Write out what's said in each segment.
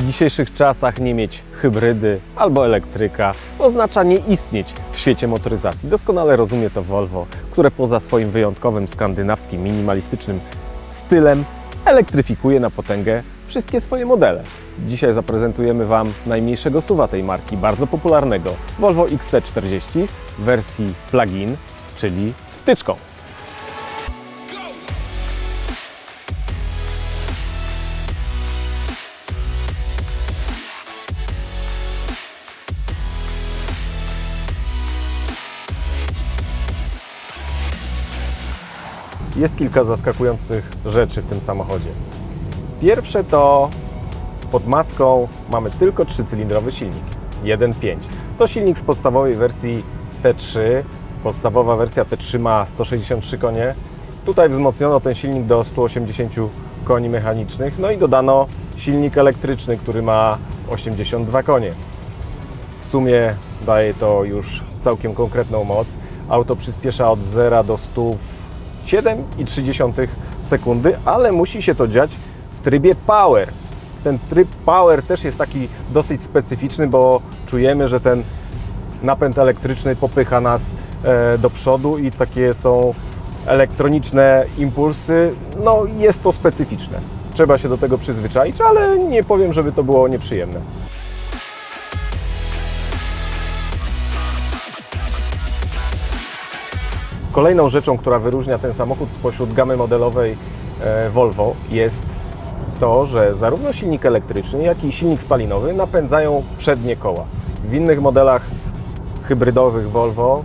W dzisiejszych czasach nie mieć hybrydy albo elektryka oznacza nie istnieć w świecie motoryzacji. Doskonale rozumie to Volvo, które poza swoim wyjątkowym skandynawskim, minimalistycznym stylem elektryfikuje na potęgę wszystkie swoje modele. Dzisiaj zaprezentujemy Wam najmniejszego SUV-a tej marki, bardzo popularnego Volvo XC40 w wersji plug-in, czyli z wtyczką. Jest kilka zaskakujących rzeczy w tym samochodzie. Pierwsze to pod maską mamy tylko 3-cylindrowy silnik 1.5. To silnik z podstawowej wersji T3. Podstawowa wersja T3 ma 163 konie. Tutaj wzmocniono ten silnik do 180 koni mechanicznych. No i dodano silnik elektryczny, który ma 82 konie. W sumie daje to już całkiem konkretną moc. Auto przyspiesza od 0 do 100 w 7,3 sekundy, ale musi się to dziać w trybie Power. Ten tryb Power też jest taki dosyć specyficzny, bo czujemy, że ten napęd elektryczny popycha nas do przodu i takie są elektroniczne impulsy. No jest to specyficzne. Trzeba się do tego przyzwyczaić, ale nie powiem, żeby to było nieprzyjemne. Kolejną rzeczą, która wyróżnia ten samochód spośród gamy modelowej Volvo, jest to, że zarówno silnik elektryczny, jak i silnik spalinowy napędzają przednie koła. W innych modelach hybrydowych Volvo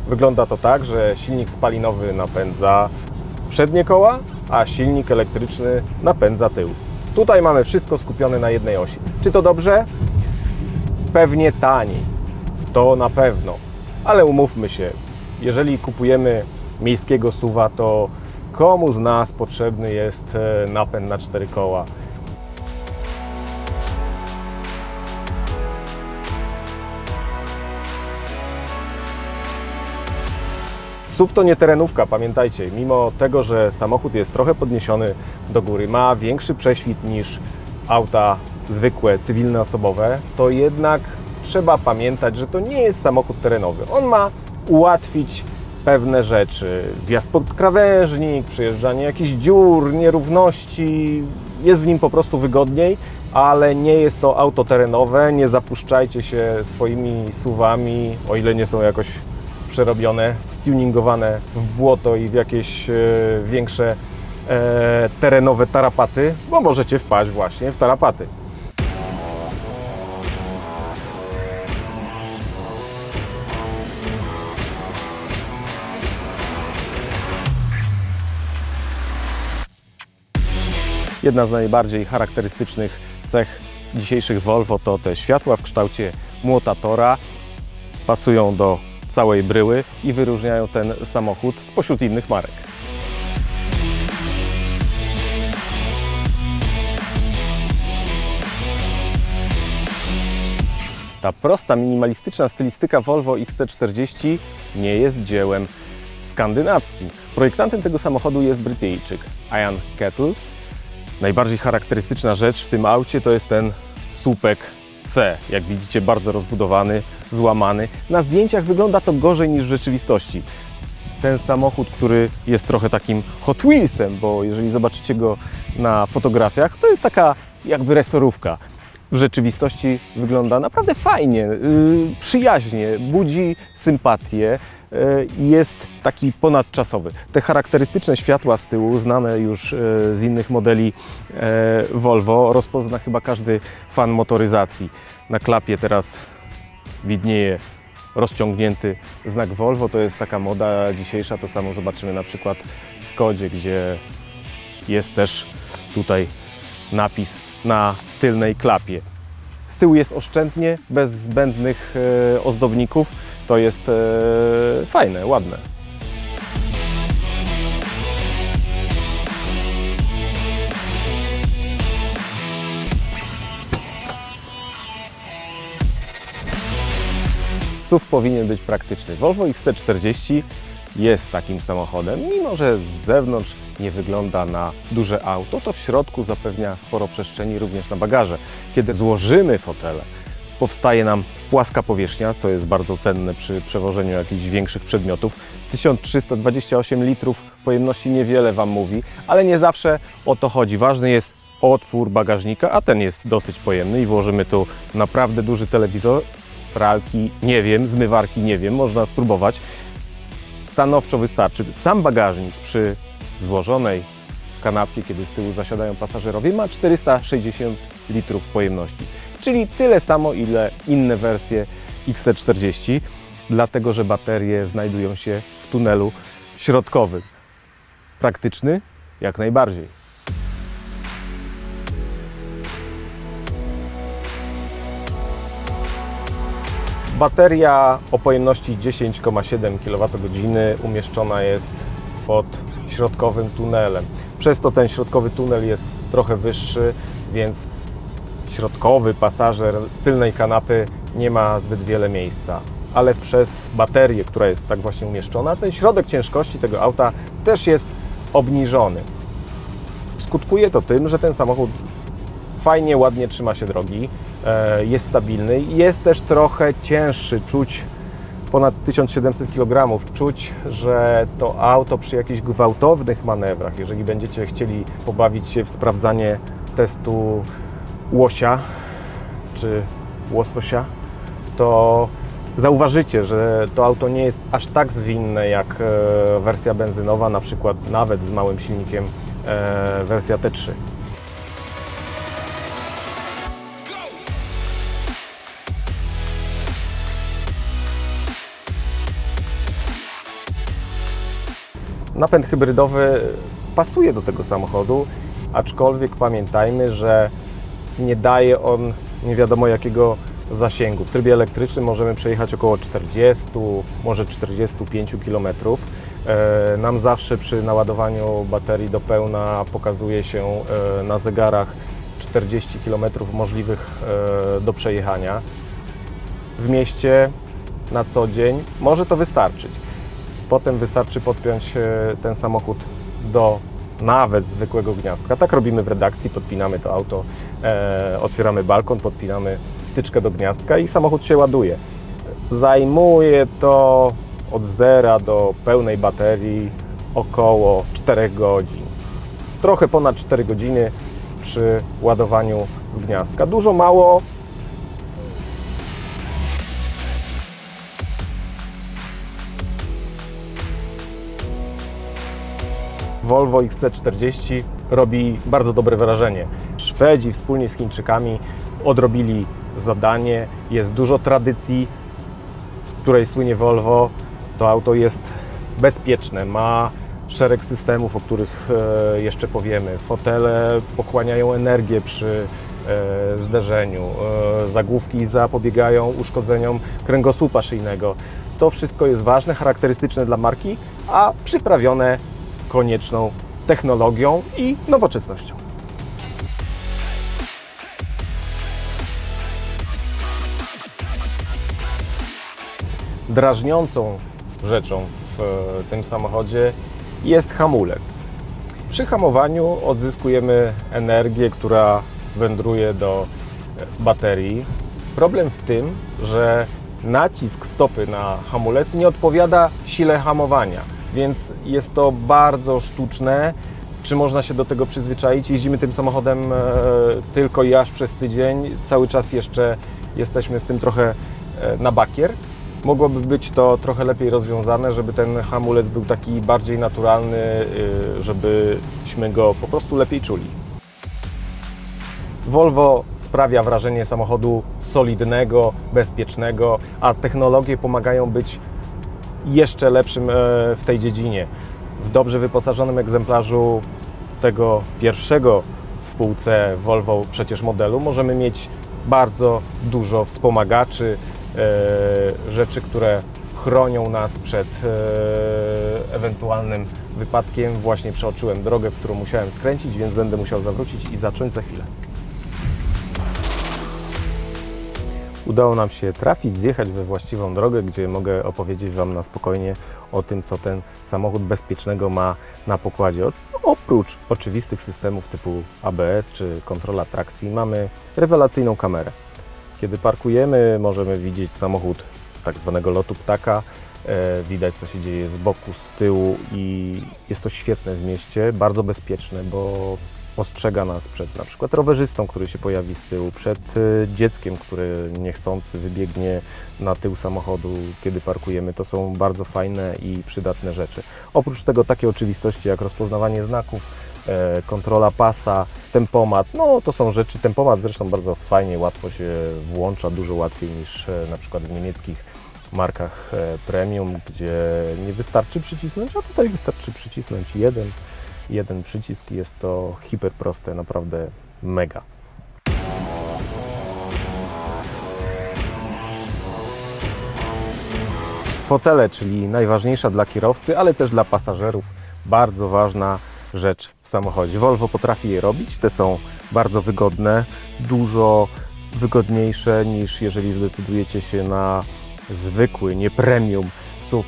wygląda to tak, że silnik spalinowy napędza przednie koła, a silnik elektryczny napędza tył. Tutaj mamy wszystko skupione na jednej osi. Czy to dobrze? Pewnie taniej. To na pewno. Ale umówmy się, jeżeli kupujemy miejskiego SUV-a, to komu z nas potrzebny jest napęd na 4 koła? SUV to nie terenówka, pamiętajcie. Mimo tego, że samochód jest trochę podniesiony do góry, ma większy prześwit niż auta zwykłe, cywilne, osobowe, to jednak trzeba pamiętać, że to nie jest samochód terenowy. On ma ułatwić pewne rzeczy, wjazd pod krawężnik, przejeżdżanie jakichś dziur, nierówności, jest w nim po prostu wygodniej, ale nie jest to auto terenowe, nie zapuszczajcie się swoimi SUV-ami, o ile nie są jakoś przerobione, stuningowane w błoto i w jakieś większe terenowe tarapaty, bo możecie wpaść właśnie w tarapaty. Jedna z najbardziej charakterystycznych cech dzisiejszych Volvo to te światła w kształcie młota Tora. Pasują do całej bryły i wyróżniają ten samochód spośród innych marek. Ta prosta, minimalistyczna stylistyka Volvo XC40 nie jest dziełem skandynawskim. Projektantem tego samochodu jest Brytyjczyk Ian Kettle. Najbardziej charakterystyczna rzecz w tym aucie to jest ten słupek C. Jak widzicie, bardzo rozbudowany, złamany. Na zdjęciach wygląda to gorzej niż w rzeczywistości. Ten samochód, który jest trochę takim Hot Wheelsem, bo jeżeli zobaczycie go na fotografiach, to jest taka jakby resorówka. W rzeczywistości wygląda naprawdę fajnie, przyjaźnie, budzi sympatię. Jest taki ponadczasowy. Te charakterystyczne światła z tyłu, znane już z innych modeli Volvo, rozpozna chyba każdy fan motoryzacji. Na klapie teraz widnieje rozciągnięty znak Volvo, to jest taka moda dzisiejsza, to samo zobaczymy na przykład w Skodzie, gdzie jest też tutaj napis na tylnej klapie. Z tyłu jest oszczędnie, bez zbędnych ozdobników. To jest fajne, ładne. SUV powinien być praktyczny. Volvo XC40 jest takim samochodem. Mimo że z zewnątrz nie wygląda na duże auto, to w środku zapewnia sporo przestrzeni również na bagaże. Kiedy złożymy fotele, powstaje nam płaska powierzchnia, co jest bardzo cenne przy przewożeniu jakichś większych przedmiotów. 1328 litrów pojemności niewiele Wam mówi, ale nie zawsze o to chodzi. Ważny jest otwór bagażnika, a ten jest dosyć pojemny i włożymy tu naprawdę duży telewizor, pralki, nie wiem, zmywarki, nie wiem, można spróbować. Stanowczo wystarczy. Sam bagażnik przy złożonej kanapie, kiedy z tyłu zasiadają pasażerowie, ma 460 litrów pojemności, czyli tyle samo, ile inne wersje XC40, dlatego że baterie znajdują się w tunelu środkowym. Praktyczny? Jak najbardziej. Bateria o pojemności 10,7 kWh umieszczona jest pod środkowym tunelem. Przez to ten środkowy tunel jest trochę wyższy, więc środkowy pasażer tylnej kanapy nie ma zbyt wiele miejsca. Ale przez baterię, która jest tak właśnie umieszczona, ten środek ciężkości tego auta też jest obniżony. Skutkuje to tym, że ten samochód fajnie, ładnie trzyma się drogi, jest stabilny i jest też trochę cięższy. Czuć ponad 1700 kg. Czuć, że to auto przy jakichś gwałtownych manewrach, jeżeli będziecie chcieli pobawić się w sprawdzanie testu łosia czy łososia, to zauważycie, że to auto nie jest aż tak zwinne jak wersja benzynowa, na przykład nawet z małym silnikiem wersja T3. Napęd hybrydowy pasuje do tego samochodu, aczkolwiek pamiętajmy, że nie daje on nie wiadomo jakiego zasięgu. W trybie elektrycznym możemy przejechać około 40, może 45 km. Nam zawsze przy naładowaniu baterii do pełna pokazuje się na zegarach 40 km możliwych do przejechania. W mieście na co dzień może to wystarczyć. Potem wystarczy podpiąć ten samochód do nawet zwykłego gniazdka. Tak robimy w redakcji, podpinamy to auto, otwieramy balkon, podpinamy wtyczkę do gniazdka i samochód się ładuje. Zajmuje to od zera do pełnej baterii około 4 godzin. Trochę ponad 4 godziny przy ładowaniu z gniazdka. Dużo, mało. Volvo XC40 robi bardzo dobre wrażenie. Szwedzi wspólnie z Chińczykami odrobili zadanie. Jest dużo tradycji, w której słynie Volvo. To auto jest bezpieczne, ma szereg systemów, o których jeszcze powiemy. Fotele pochłaniają energię przy zderzeniu. Zagłówki zapobiegają uszkodzeniom kręgosłupa szyjnego. To wszystko jest ważne, charakterystyczne dla marki, a przyprawione konieczną technologią i nowoczesnością. Drażniącą rzeczą w tym samochodzie jest hamulec. Przy hamowaniu odzyskujemy energię, która wędruje do baterii. Problem w tym, że nacisk stopy na hamulec nie odpowiada sile hamowania, więc jest to bardzo sztuczne. Czy można się do tego przyzwyczaić? Jeździmy tym samochodem tylko i aż przez tydzień. Cały czas jeszcze jesteśmy z tym trochę na bakier. Mogłoby być to trochę lepiej rozwiązane, żeby ten hamulec był taki bardziej naturalny, żebyśmy go po prostu lepiej czuli. Volvo sprawia wrażenie samochodu solidnego, bezpiecznego, a technologie pomagają być jeszcze lepszym w tej dziedzinie. W dobrze wyposażonym egzemplarzu tego pierwszego w półce Volvo przecież modelu możemy mieć bardzo dużo wspomagaczy, rzeczy, które chronią nas przed ewentualnym wypadkiem. Właśnie przeoczyłem drogę, w którą musiałem skręcić, więc będę musiał zawrócić i zacząć za chwilę. Udało nam się trafić, zjechać we właściwą drogę, gdzie mogę opowiedzieć Wam na spokojnie o tym, co ten samochód bezpiecznego ma na pokładzie. Oprócz oczywistych systemów typu ABS czy kontrola trakcji, mamy rewelacyjną kamerę. Kiedy parkujemy, możemy widzieć samochód z tak zwanego lotu ptaka. Widać, co się dzieje z boku, z tyłu i jest to świetne w mieście, bardzo bezpieczne, bo ostrzega nas przed na przykład rowerzystą, który się pojawi z tyłu, przed dzieckiem, który niechcący wybiegnie na tył samochodu, kiedy parkujemy. To są bardzo fajne i przydatne rzeczy. Oprócz tego takie oczywistości jak rozpoznawanie znaków, kontrola pasa, tempomat, no to są rzeczy, tempomat zresztą bardzo fajnie, łatwo się włącza, dużo łatwiej niż na przykład w niemieckich markach premium, gdzie nie wystarczy przycisnąć, a tutaj wystarczy przycisnąć jeden przycisk i jest to hiper proste, naprawdę mega. Fotele, czyli najważniejsza dla kierowcy, ale też dla pasażerów, bardzo ważna rzecz w samochodzie. Volvo potrafi je robić, te są bardzo wygodne, dużo wygodniejsze niż jeżeli zdecydujecie się na zwykły, nie premium SUV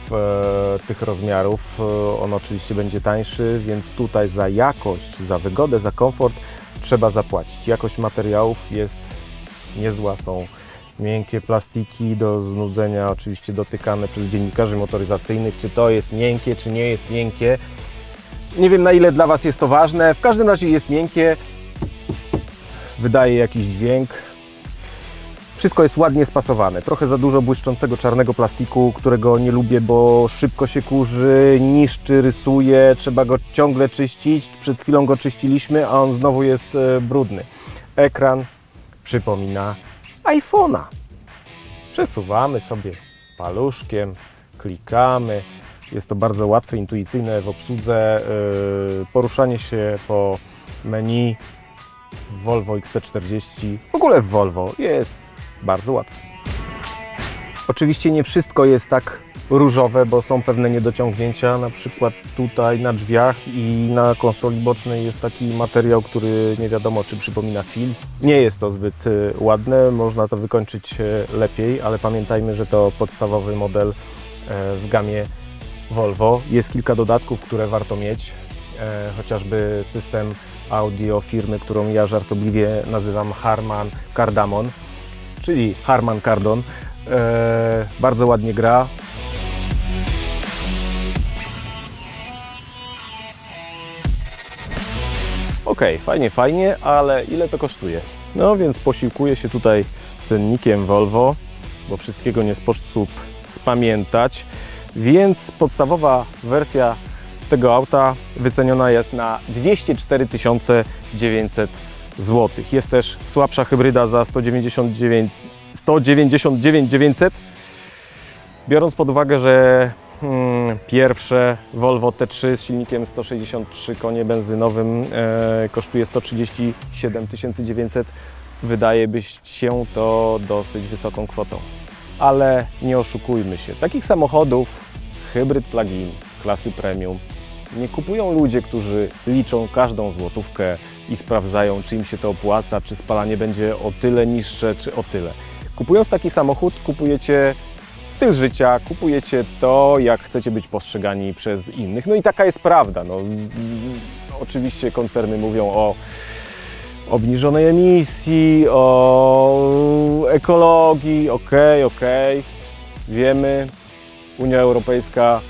tych rozmiarów. On oczywiście będzie tańszy, więc tutaj za jakość, za wygodę, za komfort trzeba zapłacić. Jakość materiałów jest niezła, są miękkie plastiki do znudzenia, oczywiście dotykane przez dziennikarzy motoryzacyjnych, czy to jest miękkie, czy nie jest miękkie. Nie wiem, na ile dla Was jest to ważne, w każdym razie jest miękkie, wydaje jakiś dźwięk. Wszystko jest ładnie spasowane. Trochę za dużo błyszczącego czarnego plastiku, którego nie lubię, bo szybko się kurzy, niszczy, rysuje, trzeba go ciągle czyścić. Przed chwilą go czyściliśmy, a on znowu jest brudny. Ekran przypomina iPhone'a. Przesuwamy sobie paluszkiem, klikamy. Jest to bardzo łatwe, intuicyjne w obsłudze. Poruszanie się po menu w Volvo XC40, w ogóle w Volvo jest bardzo łatwe. Oczywiście nie wszystko jest tak różowe, bo są pewne niedociągnięcia, na przykład tutaj na drzwiach i na konsoli bocznej jest taki materiał, który nie wiadomo, czy przypomina filc. Nie jest to zbyt ładne, można to wykończyć lepiej, ale pamiętajmy, że to podstawowy model w gamie Volvo. Jest kilka dodatków, które warto mieć, chociażby system audio firmy, którą ja żartobliwie nazywam Harman Kardamon, czyli Harman Kardon. Bardzo ładnie gra. Ok, fajnie, ale ile to kosztuje? No więc posiłkuję się tutaj cennikiem Volvo, bo wszystkiego nie sposób spamiętać, więc podstawowa wersja tego auta wyceniona jest na 204 900 zł. Jest też słabsza hybryda za 199 900. Biorąc pod uwagę, że pierwsze Volvo T3 z silnikiem 163 konie benzynowym kosztuje 137 900, wydaje się to dosyć wysoką kwotą. Ale nie oszukujmy się, takich samochodów hybryd plug-in klasy premium nie kupują ludzie, którzy liczą każdą złotówkę i sprawdzają, czy im się to opłaca, czy spalanie będzie o tyle niższe, czy o tyle. Kupując taki samochód, kupujecie styl życia, kupujecie to, jak chcecie być postrzegani przez innych. No i taka jest prawda. No, oczywiście koncerny mówią o obniżonej emisji, o ekologii, okej, wiemy. Unia Europejska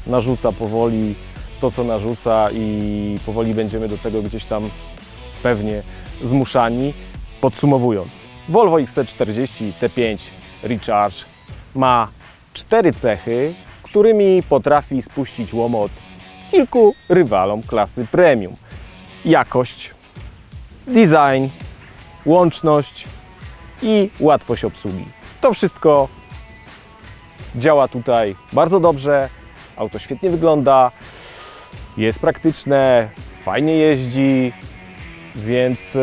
narzuca powoli to, co narzuca i powoli będziemy do tego gdzieś tam pewnie zmuszani. Podsumowując, Volvo XC40 T5 Recharge ma 4 cechy, którymi potrafi spuścić łomot kilku rywalom klasy premium. Jakość, design, łączność i łatwość obsługi. To wszystko działa tutaj bardzo dobrze, auto świetnie wygląda, jest praktyczne, fajnie jeździ, więc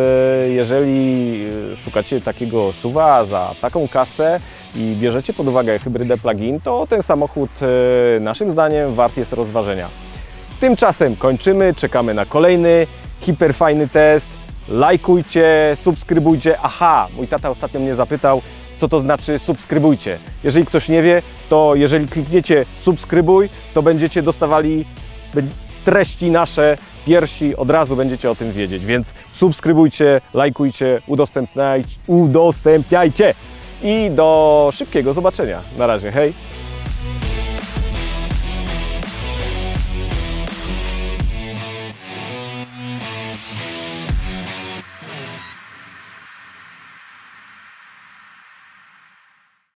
jeżeli szukacie takiego SUV-a za taką kasę i bierzecie pod uwagę hybrydę plug-in, to ten samochód naszym zdaniem wart jest rozważenia. Tymczasem kończymy, czekamy na kolejny hiperfajny test. Lajkujcie, subskrybujcie. Aha, mój tata ostatnio mnie zapytał, co to znaczy subskrybujcie. Jeżeli ktoś nie wie, to jeżeli klikniecie subskrybuj, to będziecie dostawali treści nasze pierwsi, od razu będziecie o tym wiedzieć, więc subskrybujcie, lajkujcie, udostępniajcie i do szybkiego zobaczenia. Na razie, hej!